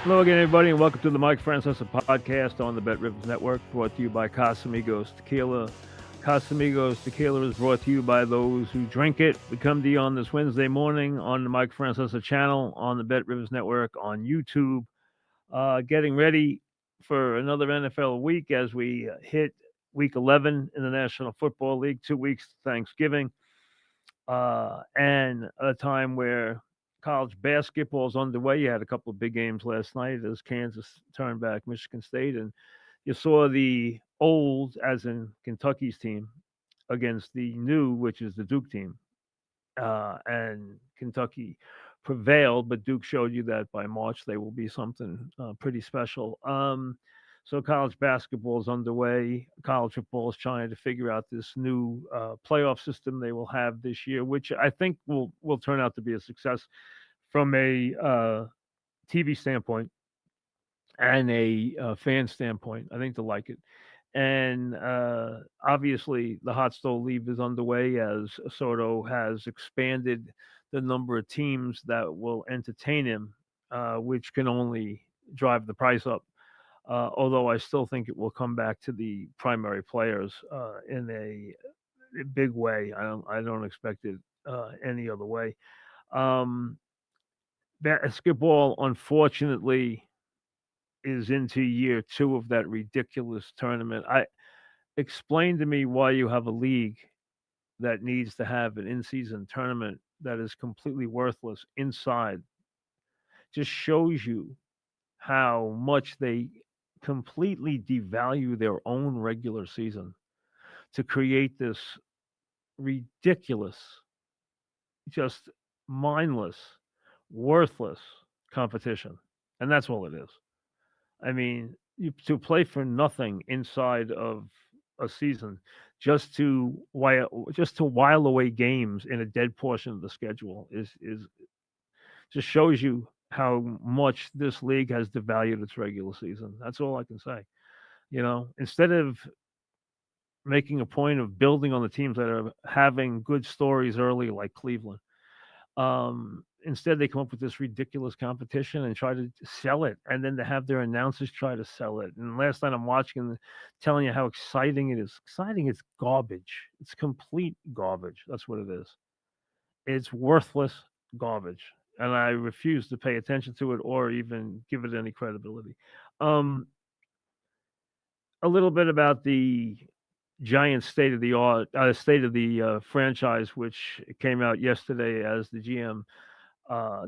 Hello again, everybody, and welcome to the Mike Francesa podcast on the Bet Rivers Network, brought to you by Casamigos Tequila. Casamigos Tequila is brought to you by those who drink it. We come to you on this Wednesday morning on the Mike Francesa channel, on the Bet Rivers Network, on YouTube. Getting ready for another NFL week as we hit week 11 in the National Football League, 2 weeks to Thanksgiving, and a time where college basketball is underway. You had a couple of big games last night as Kansas turned back Michigan State, and you saw the old, as in Kentucky's team, against the new, which is the Duke team. And Kentucky prevailed, but Duke showed you that by March they will be something pretty special. So college basketball is underway. College football is trying to figure out this new playoff system they will have this year, which I think will turn out to be a success from a TV standpoint and a fan standpoint. I think they'll like it. And obviously, the hot stove league is underway as Soto has expanded the number of teams that will entertain him, which can only drive the price up. Although I still think it will come back to the primary players in a big way. I don't expect it any other way. Um, Basketball, unfortunately, is into year two of that ridiculous tournament. I Explain to me why you have a league that needs to have an in-season tournament that is completely worthless inside. Just shows you how much they completely devalue their own regular season to create this ridiculous, just mindless, worthless competition. And that's all it is. I mean, to play for nothing inside of a season just to while away games in a dead portion of the schedule is just shows you how much this league has devalued its regular season. That's all I can say. Instead of making a point of building on the teams that are having good stories early, like Cleveland, instead they come up with this ridiculous competition and try to sell it, and then to have their announcers try to sell it. And last night I'm watching, telling you how exciting it is. Exciting, it's garbage. It's complete garbage. That's what it is. It's worthless garbage, and I refuse to pay attention to it or even give it any credibility. um a little bit about the Giants state of the art, state of the franchise, which came out yesterday as the GM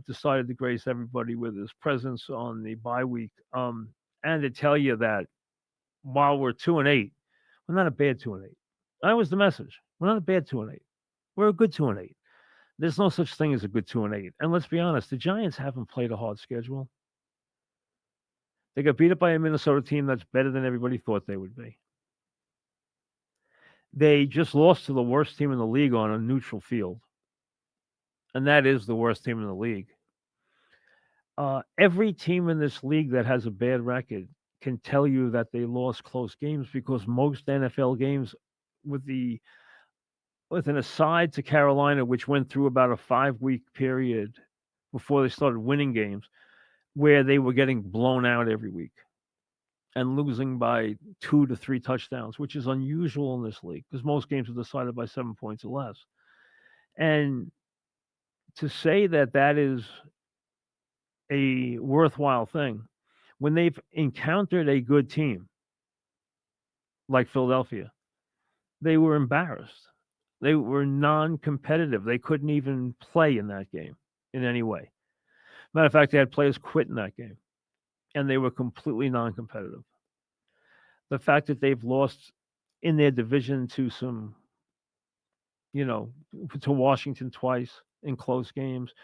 decided to grace everybody with his presence on the bye week. And to tell you that while we're 2-8, we're not a bad 2-8. That was the message. We're not a bad 2-8. We're a good 2-8. There's no such thing as a good 2-8. And let's be honest, the Giants haven't played a hard schedule. They got beat up by a Minnesota team that's better than everybody thought they would be. They just lost to the worst team in the league on a neutral field, and that is the worst team in the league. Every team in this league that has a bad record can tell you that they lost close games, because most NFL games, with an aside to Carolina, which went through about a 5-week period before they started winning games, where they were getting blown out every week and losing by 2 to 3 touchdowns, which is unusual in this league because most games are decided by 7 points or less. And to say that that is a worthwhile thing when they've encountered a good team like Philadelphia, they were embarrassed. They were non-competitive. They couldn't even play in that game in any way. Matter of fact, they had players quit in that game, and they were completely non-competitive. The fact that they've lost in their division to to Washington twice in close games,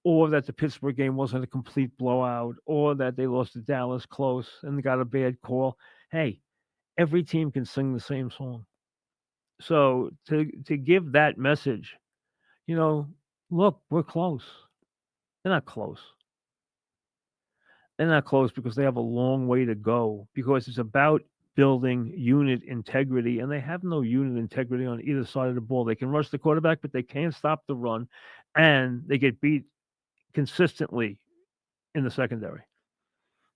or that the Pittsburgh game wasn't a complete blowout, or that they lost to Dallas close and got a bad call. Hey, every team can sing the same song. So to give that message, look, we're close. They're not close. They're not close because they have a long way to go, because it's about building unit integrity, and they have no unit integrity on either side of the ball. They can rush the quarterback, but they can't stop the run, and they get beat consistently in the secondary.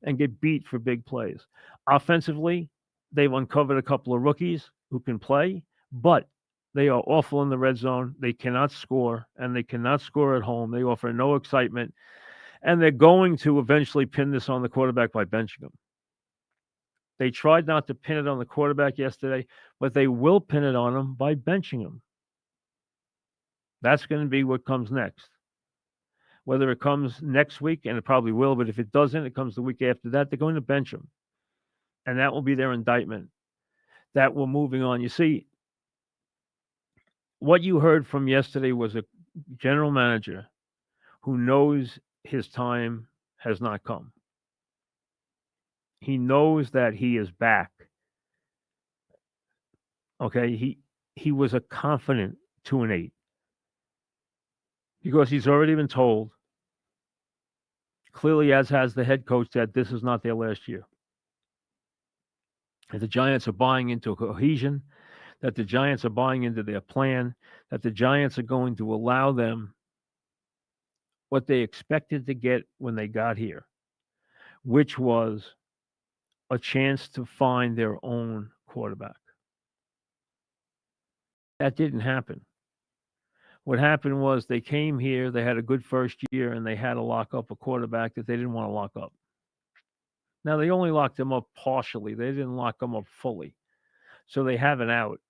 and get beat for big plays. Offensively, they've uncovered a couple of rookies who can play, but they are awful in the red zone. They cannot score, and they cannot score at home. They offer no excitement, and they're going to eventually pin this on the quarterback by benching him. They tried not to pin it on the quarterback yesterday, but they will pin it on him by benching him. That's going to be what comes next. Whether it comes next week, and it probably will, but if it doesn't, it comes the week after that, they're going to bench him. And that will be their indictment that we're moving on. You see, what you heard from yesterday was a general manager who knows his time has not come. He knows that he is back. Okay, he was a confident 2-8 because he's already been told clearly, as has the head coach, that this is not their last year. That the Giants are buying into cohesion, that the Giants are buying into their plan, that the Giants are going to allow them what they expected to get when they got here, which was a chance to find their own quarterback. That didn't happen. What happened was they came here, they had a good first year, and they had to lock up a quarterback that they didn't want to lock up. Now, they only locked him up partially. They didn't lock him up fully. So they have an out.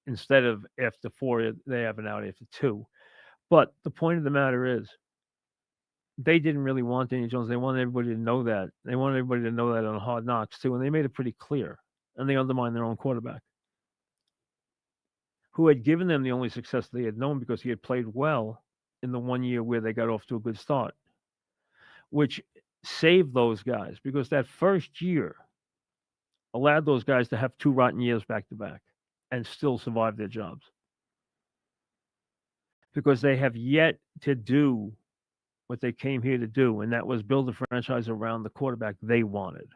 Instead of after 4, they have an out after 2. But the point of the matter is, they didn't really want Daniel Jones. They wanted everybody to know that. They wanted everybody to know that on Hard Knocks, too. And they made it pretty clear. And they undermined their own quarterback, who had given them the only success they had known because he had played well in the 1 year where they got off to a good start, which saved those guys because that first year allowed those guys to have 2 rotten years back to back and still survive their jobs. Because they have yet to do what they came here to do, and that was build a franchise around the quarterback they wanted.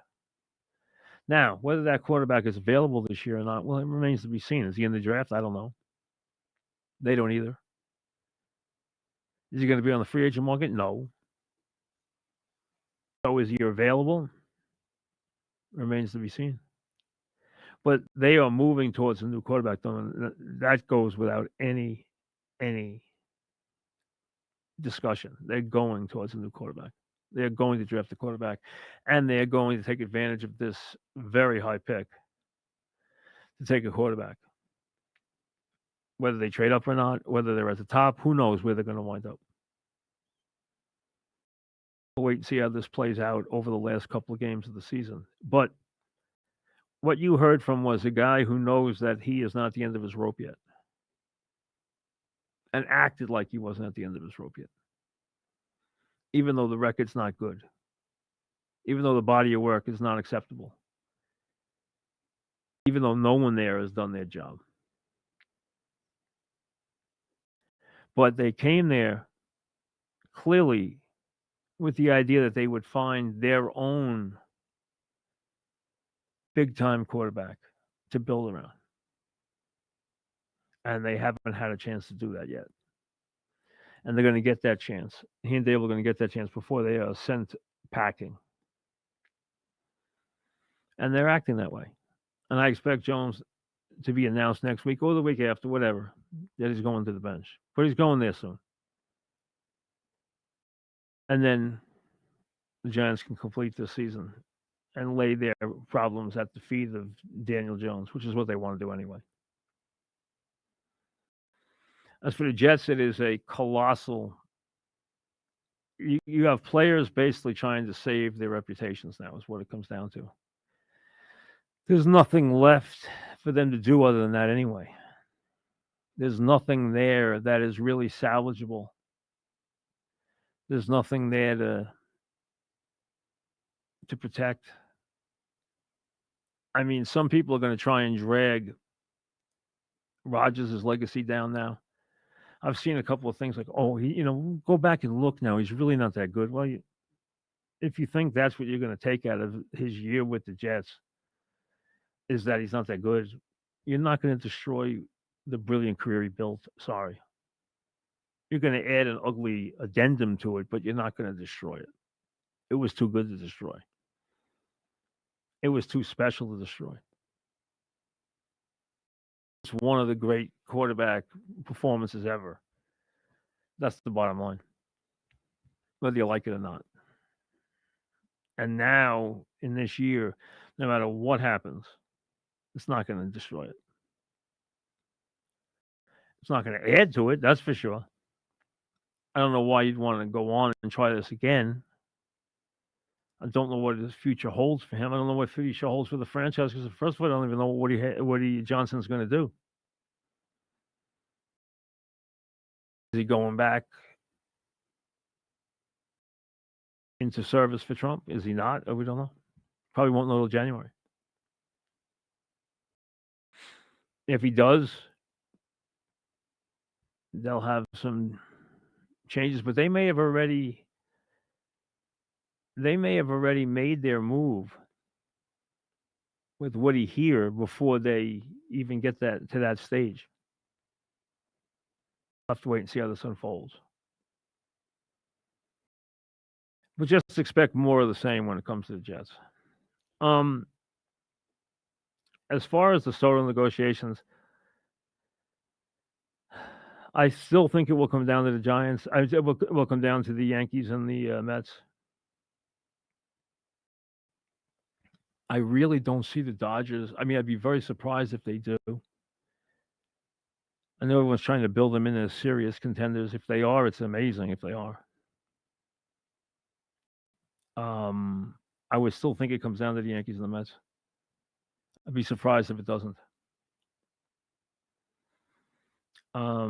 Now, whether that quarterback is available this year or not, well, it remains to be seen. Is he in the draft? I don't know. They don't either. Is he going to be on the free agent market? No. So is he available? Remains to be seen. But they are moving towards a new quarterback. That goes without any discussion. They're going towards a new quarterback. They're going to draft a quarterback, and they're going to take advantage of this very high pick to take a quarterback. Whether they trade up or not, whether they're at the top, who knows where they're going to wind up. We'll wait and see how this plays out over the last couple of games of the season. But what you heard from was a guy who knows that he is not at the end of his rope yet, and acted like he wasn't at the end of his rope yet, even though the record's not good, even though the body of work is not acceptable, even though no one there has done their job. But they came there clearly with the idea that they would find their own big-time quarterback to build around. And they haven't had a chance to do that yet. And they're going to get that chance. He and Dave are going to get that chance before they are sent packing. And they're acting that way. And I expect Jones to be announced next week or the week after, whatever, that he's going to the bench. But he's going there soon. And then the Giants can complete the season and lay their problems at the feet of Daniel Jones, which is what they want to do anyway. As for the Jets, it is a colossal. You have players basically trying to save their reputations now, is what it comes down to. There's nothing left for them to do other than that anyway. There's nothing there that is really salvageable. There's nothing there to protect. I mean, some people are going to try and drag Rodgers' legacy down now. I've seen a couple of things like, oh, go back and look now. He's really not that good. Well, if you think that's what you're going to take out of his year with the Jets, is that he's not that good, you're not going to destroy the brilliant career he built. Sorry. You're going to add an ugly addendum to it, but you're not going to destroy it. It was too good to destroy. It was too special to destroy. It's one of the great quarterback performances ever. That's the bottom line, whether you like it or not. And now, in this year, no matter what happens, it's not going to destroy it. It's not going to add to it, that's for sure. I don't know why you'd want to go on and try this again. I don't know what his future holds for him. I don't know what future holds for the franchise because, first of all, I don't even know what Johnson's going to do. Is he going back into service for Trump? Is he not? We don't know. Probably won't know till January. If he does, they'll have some changes, but they may have already made their move with Woody here before they even get to that stage. I'll have to wait and see how this unfolds. But just expect more of the same when it comes to the Jets. As far as the Soto negotiations, I still think it will come down to the Giants. It will come down to the Yankees and the Mets. I really don't see the Dodgers. I mean, I'd be very surprised if they do. I know everyone's trying to build them in as serious contenders. If they are, it's amazing if they are. I would still think it comes down to the Yankees and the Mets. I'd be surprised if it doesn't. I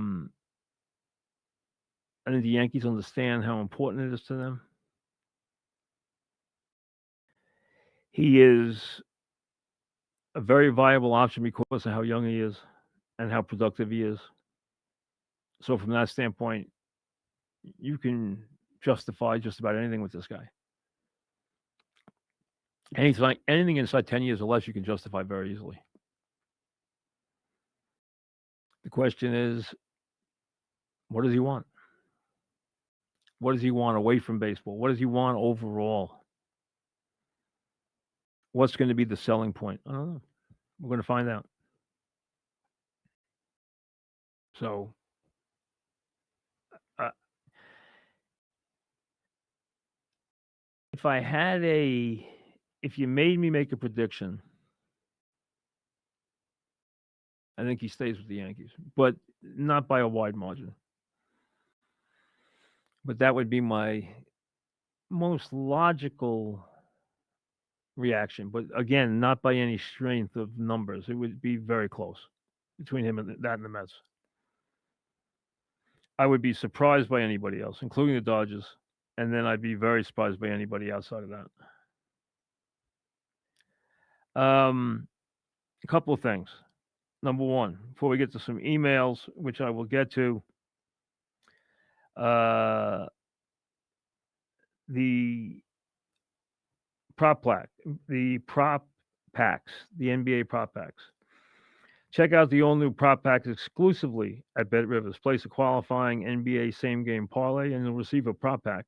think the Yankees understand how important it is to them. He is a very viable option because of how young he is and how productive he is. So from that standpoint, you can justify just about anything with this guy. Anything inside 10 years or less, you can justify very easily. The question is, what does he want? What does he want away from baseball? What does he want overall? What's going to be the selling point? I don't know. We're going to find out. So, if you made me make a prediction, I think he stays with the Yankees, but not by a wide margin. But that would be my most logical reaction. But again, not by any strength of numbers. It would be very close between him and the Mets. I would be surprised by anybody else, including the Dodgers, and then I'd be very surprised by anybody outside of that. A couple of things. Number one, before we get to some emails, which I will get to, the prop packs, the NBA prop packs. Check out the all-new prop packs exclusively at BetRivers. Place a qualifying NBA same-game parlay, and you'll receive a prop pack.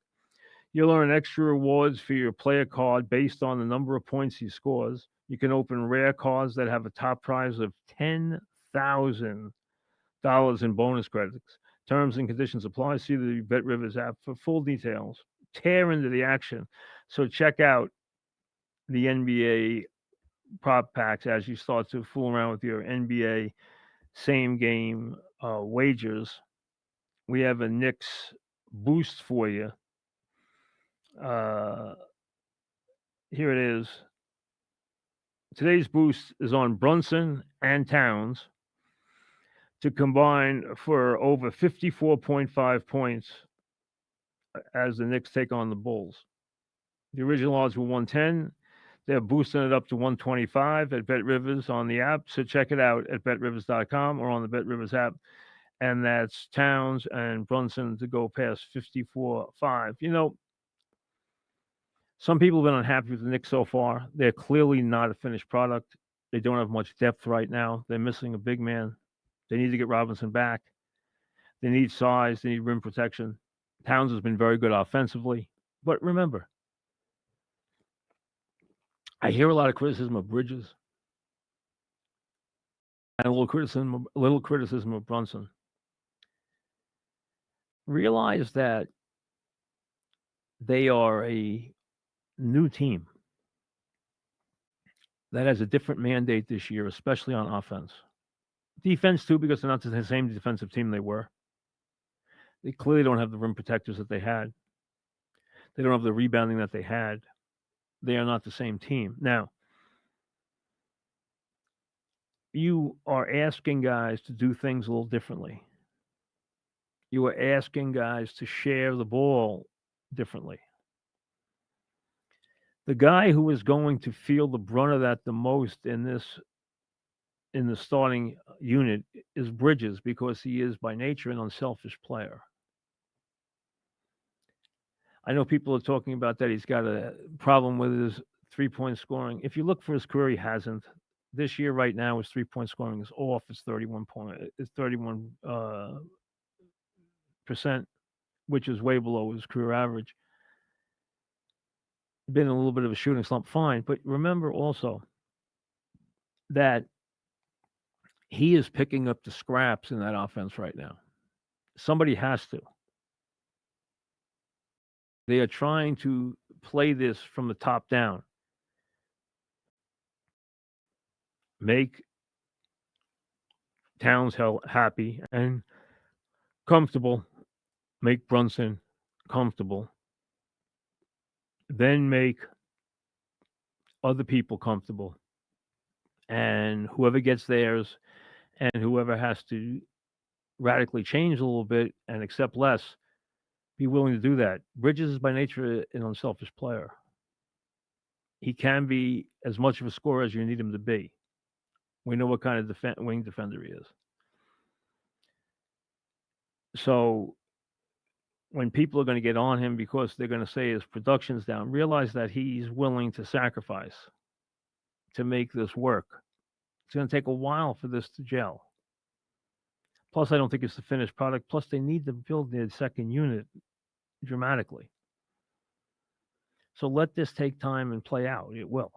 You'll earn extra rewards for your player card based on the number of points he scores. You can open rare cards that have a top prize of $10,000 in bonus credits. Terms and conditions apply. See the BetRivers app for full details. Tear into the action. So check out the NBA prop packs as you start to fool around with your NBA same game wagers. We have a Knicks boost for you. Here it is. Today's boost is on Brunson and Towns to combine for over 54.5 points as the Knicks take on the Bulls. The original odds were 110. They're boosting it up to 125 at BetRivers on the app. So check it out at betrivers.com or on the BetRivers app. And that's Towns and Brunson to go past 54.5. You know, some people have been unhappy with the Knicks so far. They're clearly not a finished product. They don't have much depth right now. They're missing a big man. They need to get Robinson back. They need size. They need rim protection. Towns has been very good offensively. But remember, I hear a lot of criticism of Bridges and a little criticism of Brunson. Realize that they are a new team that has a different mandate this year, especially on offense. Defense too, because they're not the same defensive team they were. They clearly don't have the rim protectors that they had. They don't have the rebounding that they had. They are not the same team. Now, you are asking guys to do things a little differently. You are asking guys to share the ball differently. The guy who is going to feel the brunt of that the most in the starting unit is Bridges because he is by nature an unselfish player. I know people are talking about that he's got a problem with his 3-point scoring. If you look for his career, he hasn't. This year, right now, his 3-point scoring is off. It's 31%, which is way below his career average. Been in a little bit of a shooting slump, fine. But remember also that he is picking up the scraps in that offense right now. Somebody has to. They are trying to play this from the top down. Make Towns happy and comfortable. Make Brunson comfortable. Then make other people comfortable. And whoever gets theirs and whoever has to radically change a little bit and accept less, be willing to do that. Bridges is by nature an unselfish player. He can be as much of a scorer as you need him to be. We know what kind of wing defender he is. So when people are going to get on him because they're going to say his production's down, realize that he's willing to sacrifice to make this work. It's going to take a while for this to gel. Plus, I don't think it's the finished product. Plus, they need to build their second unit dramatically. So let this take time and play out. It will.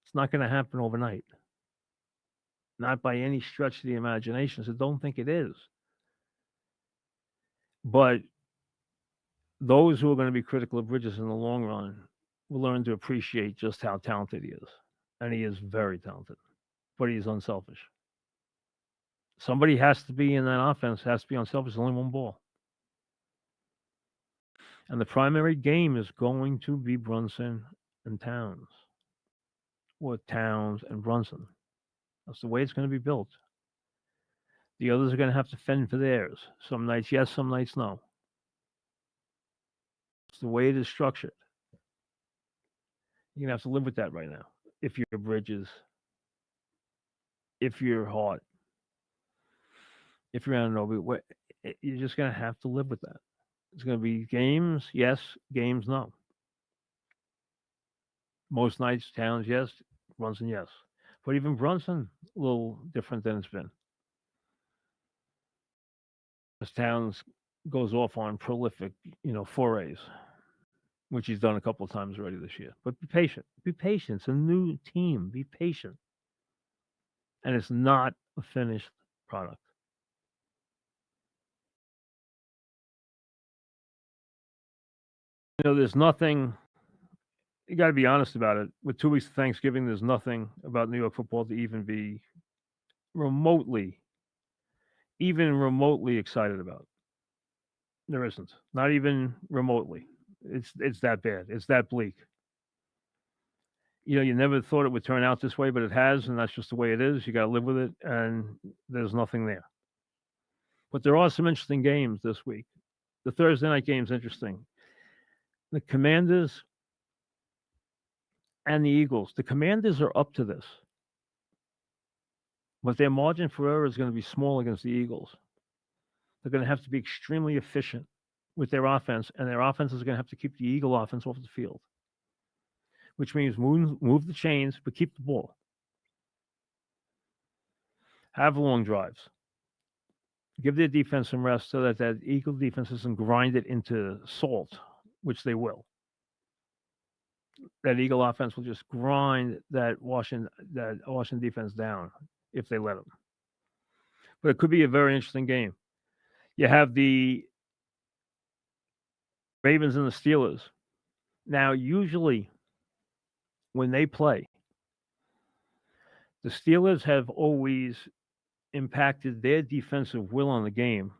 It's not going to happen overnight. Not by any stretch of the imagination. So don't think it is. But those who are going to be critical of Bridges in the long run will learn to appreciate just how talented he is. And he is very talented. But he's unselfish. Somebody has to be in that offense, has to be unselfish. There's only one ball. And the primary game is going to be Brunson and Towns. Or Towns and Brunson. That's the way it's going to be built. The others are going to have to fend for theirs. Some nights yes, some nights no. It's the way it is structured. You're going to have to live with that right now. If you're Bridges, if you're Hart, if you're Anunoby, you're just going to have to live with that. It's going to be games, yes, games, no. Most nights, Towns, yes, Brunson, yes. But even Brunson, a little different than it's been. As Towns goes off on prolific, forays, which he's done a couple of times already this year. But be patient. Be patient. It's a new team. Be patient. And it's not a finished product. There's nothing. You got to be honest about it. With 2 weeks of Thanksgiving, there's nothing about New York football to even be remotely excited about. There isn't. Not even remotely. It's that bad. It's that bleak. You never thought it would turn out this way, but it has, and that's just the way it is. You got to live with it, and there's nothing there. But there are some interesting games this week. The Thursday night game's interesting. The Commanders and the Eagles. The Commanders are up to this, but their margin for error is going to be small against the Eagles. They're going to have to be extremely efficient with their offense, and their offense is going to have to keep the Eagle offense off the field, which means move the chains, but keep the ball. Have long drives. Give their defense some rest so that Eagle defense doesn't grind it into salt, which they will. that Eagle offense will just grind that Washington defense down if they let them. But it could be a very interesting game. You have the Ravens and the Steelers. Now, usually when they play, the Steelers have always impacted their defensive will on the game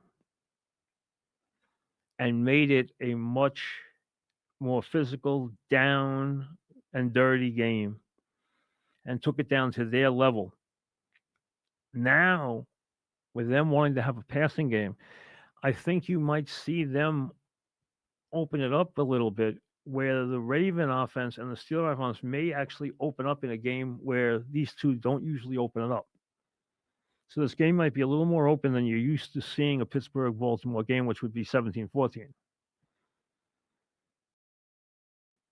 and made it a much more physical, down and dirty game and took it down to their level. Now, with them wanting to have a passing game, I think you might see them open it up a little bit where the Raven offense and the Steelers offense may actually open up in a game where these two don't usually open it up. So this game might be a little more open than you're used to seeing a Pittsburgh Baltimore game, which would be 17-14.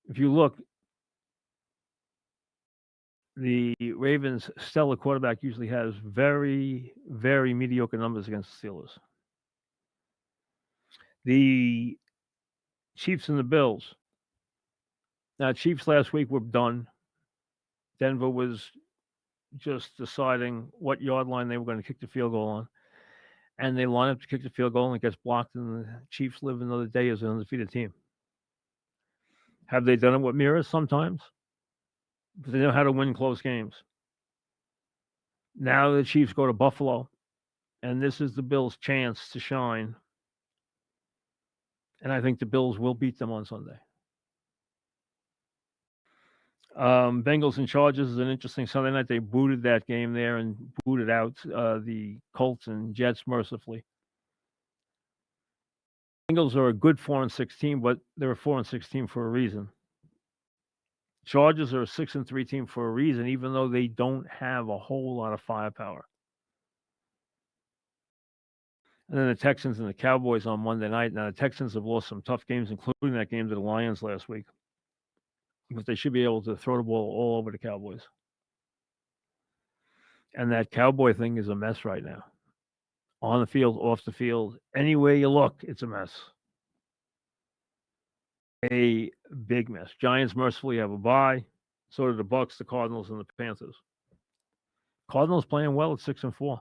If you look, the Ravens' stellar quarterback usually has very, very mediocre numbers against the Steelers. The Chiefs and the Bills. Now, Chiefs last week were done. Denver was just deciding what yard line they were going to kick the field goal on. And they line up to kick the field goal and it gets blocked, and the Chiefs live another day as an undefeated team. Have they done it with mirrors sometimes? But they know how to win close games. Now the Chiefs go to Buffalo, and this is the Bills' chance to shine. And I think the Bills will beat them on Sunday. Bengals and Chargers is an interesting Sunday night. They booted that game there and booted out the Colts and Jets mercifully. Bengals are a good 4-6 team, but they're a 4-6 team for a reason. Chargers are a 6-3 team for a reason, even though they don't have a whole lot of firepower. And then the Texans and the Cowboys on Monday night. Now, the Texans have lost some tough games, including that game to the Lions last week. But they should be able to throw the ball all over the Cowboys. And that Cowboy thing is a mess right now. On the field, off the field, anywhere you look, it's a mess. A big mess. Giants mercifully have a bye. So do the Bucks, the Cardinals, and the Panthers. Cardinals playing well at 6-4.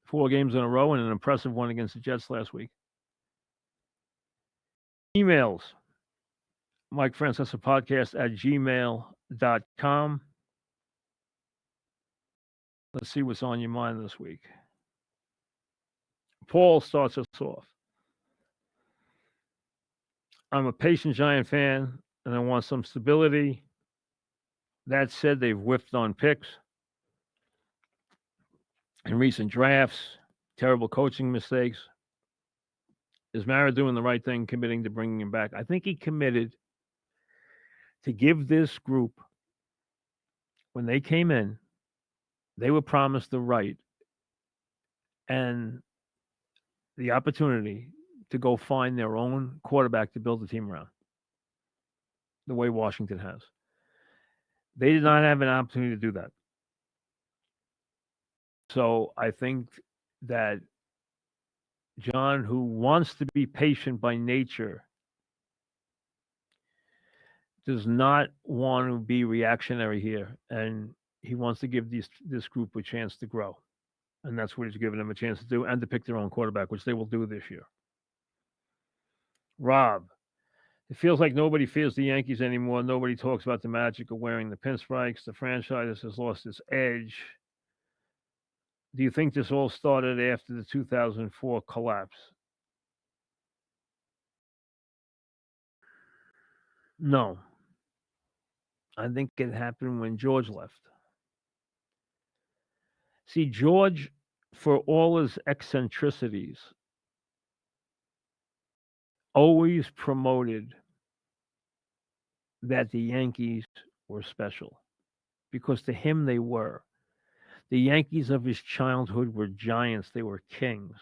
4 games in a row and an impressive one against the Jets last week. Emails. Mike Francesa podcast at gmail.com. Let's see what's on your mind this week. Paul starts us off. I'm a patient Giant fan, and I want some stability. That said, they've whiffed on picks in recent drafts, terrible coaching mistakes. Is Mara doing the right thing, committing to bringing him back? I think he committed to give this group, when they came in, they were promised the right and the opportunity to go find their own quarterback to build a team around, the way Washington has. They did not have an opportunity to do that. So I think that John, who wants to be patient by nature, does not want to be reactionary here, and he wants to give this group a chance to grow. And that's what he's giving them a chance to do, and to pick their own quarterback, which they will do this year. Rob, it feels like nobody fears the Yankees anymore. Nobody talks about the magic of wearing the pinstripes. The franchise has lost its edge. Do you think this all started after the 2004 collapse? No. I think it happened when George left. See, George, for all his eccentricities, always promoted that the Yankees were special, because to him they were. The Yankees of his childhood were giants. They were kings.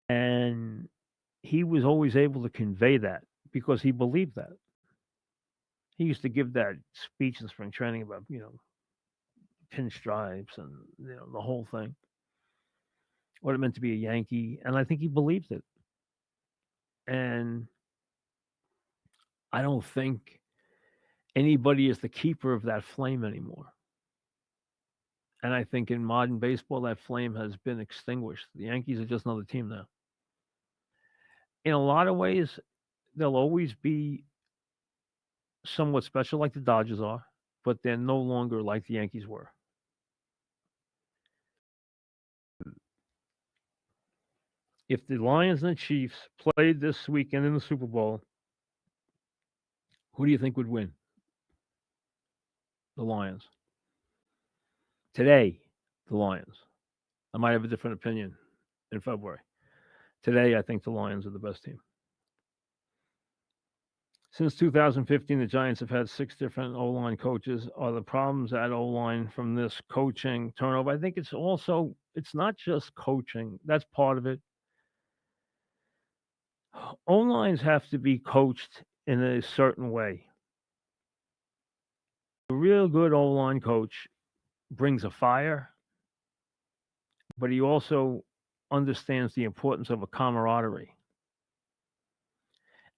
And he was always able to convey that because he believed that. He used to give that speech in spring training about, pinstripes and, the whole thing. What it meant to be a Yankee. And I think he believed it. And I don't think anybody is the keeper of that flame anymore. And I think in modern baseball, that flame has been extinguished. The Yankees are just another team now. In a lot of ways, they'll always be somewhat special, like the Dodgers are, but they're no longer like the Yankees were. If the Lions and the Chiefs played this weekend in the Super Bowl, who do you think would win? The Lions. Today, the Lions. I might have a different opinion in February. Today, I think the Lions are the best team. Since 2015, the Giants have had 6 different O-line coaches. Are the problems at O-line from this coaching turnover? I think it's not just coaching. That's part of it. O-lines have to be coached in a certain way. A real good O-line coach brings a fire, but he also understands the importance of a camaraderie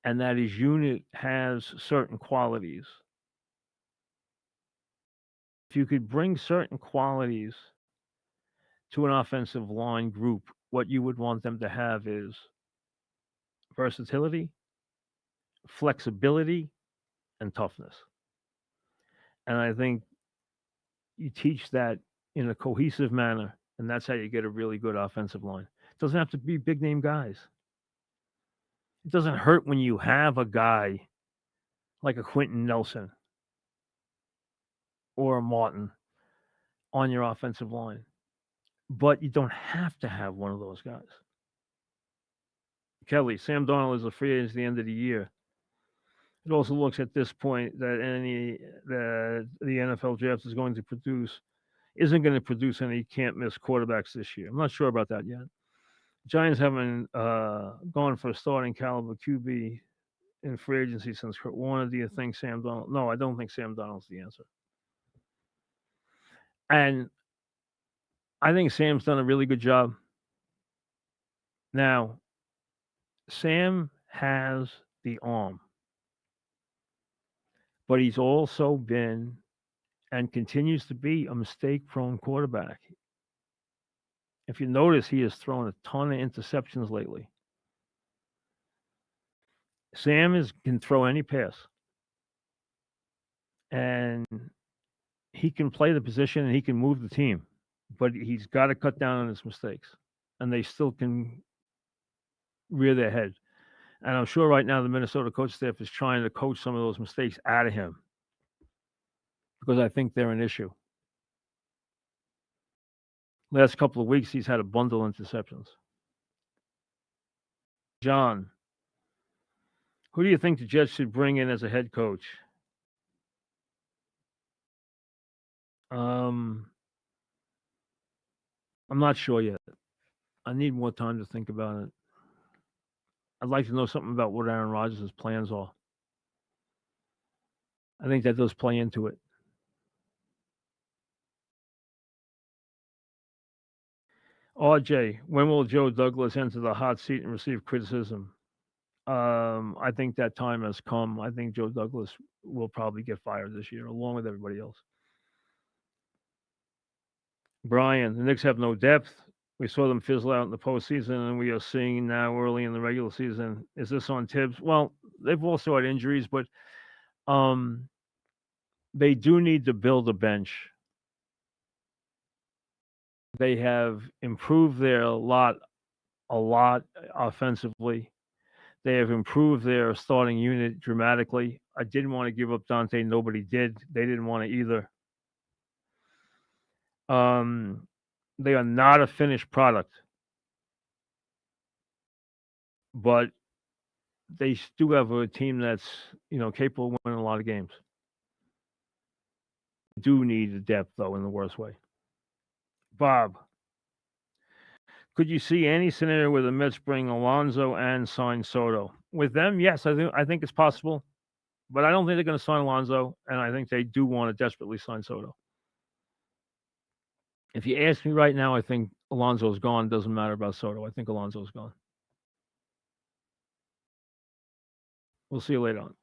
and that his unit has certain qualities. If you could bring certain qualities to an offensive line group, what you would want them to have is versatility, flexibility, and toughness. And I think you teach that in a cohesive manner, and that's how you get a really good offensive line. It doesn't have to be big name guys. It doesn't hurt when you have a guy like a Quentin Nelson or a Martin on your offensive line, but you don't have to have one of those guys. Kelly, Sam Darnold is a free agent at the end of the year. It also looks at this point that the NFL draft isn't going to produce any can't miss quarterbacks this year. I'm not sure about that yet. Giants haven't gone for a starting caliber QB in free agency since Kurt Warner. Do you think Sam Darnold? No, I don't think Sam Darnold's the answer. And I think Sam's done a really good job. Now, Sam has the arm, but he's also been and continues to be a mistake-prone quarterback. If you notice, he has thrown a ton of interceptions lately. Sam can throw any pass, and he can play the position and he can move the team, but he's got to cut down on his mistakes, and they still can rear their head. And I'm sure right now the Minnesota coach staff is trying to coach some of those mistakes out of him because I think they're an issue. Last couple of weeks, he's had a bundle of interceptions. John, who do you think the Jets should bring in as a head coach? I'm not sure yet. I need more time to think about it. I'd like to know something about what Aaron Rodgers' plans are. I think that does play into it. RJ, when will Joe Douglas enter the hot seat and receive criticism? I think that time has come. I think Joe Douglas will probably get fired this year, along with everybody else. Brian, the Knicks have no depth. We saw them fizzle out in the postseason, and we are seeing now early in the regular season. Is this on Tibbs? Well, they've also had injuries, but they do need to build a bench. They have improved a lot offensively. They have improved their starting unit dramatically. I didn't want to give up Dante. Nobody did. They didn't want to either. They are not a finished product, but they do have a team that's capable of winning a lot of games. Do need the depth though in the worst way. Bob, could you see any scenario where the Mets bring Alonso and sign Soto? With them, yes, I think it's possible, but I don't think they're going to sign Alonso, and I think they do want to desperately sign Soto. If you ask me right now, I think Alonso's gone. Doesn't matter about Soto. I think Alonso's gone. We'll see you later on.